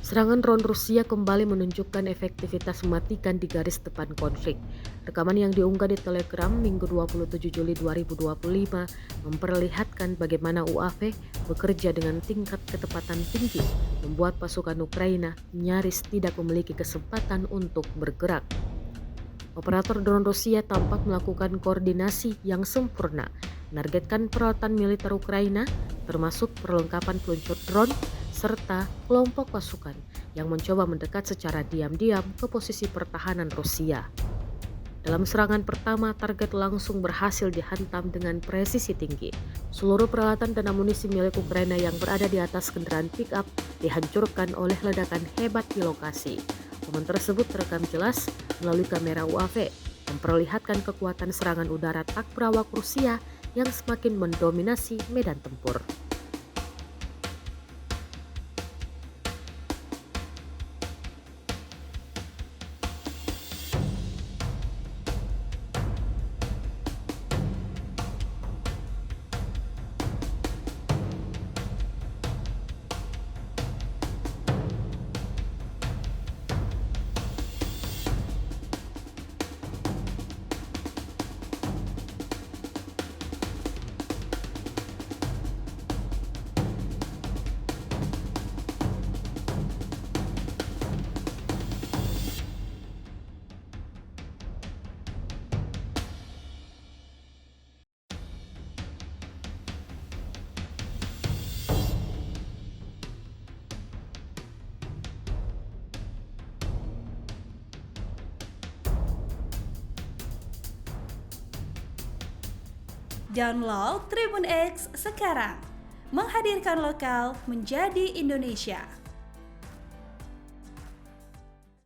Serangan drone Rusia kembali menunjukkan efektivitas mematikan di garis depan konflik. Rekaman yang diunggah di Telegram Minggu 27 Juli 2025 memperlihatkan bagaimana UAV bekerja dengan tingkat ketepatan tinggi, membuat pasukan Ukraina nyaris tidak memiliki kesempatan untuk bergerak. Operator drone Rusia tampak melakukan koordinasi yang sempurna, menargetkan peralatan militer Ukraina, termasuk perlengkapan peluncur drone, serta kelompok pasukan yang mencoba mendekat secara diam-diam ke posisi pertahanan Rusia. Dalam serangan pertama, target langsung berhasil dihantam dengan presisi tinggi. Seluruh peralatan dan amunisi milik Ukraina yang berada di atas kendaraan pick-up dihancurkan oleh ledakan hebat di lokasi. Momen tersebut terekam jelas melalui kamera UAV, memperlihatkan kekuatan serangan udara tak berawak Rusia yang semakin mendominasi medan tempur. Download Tribun X sekarang, menghadirkan lokal menjadi Indonesia.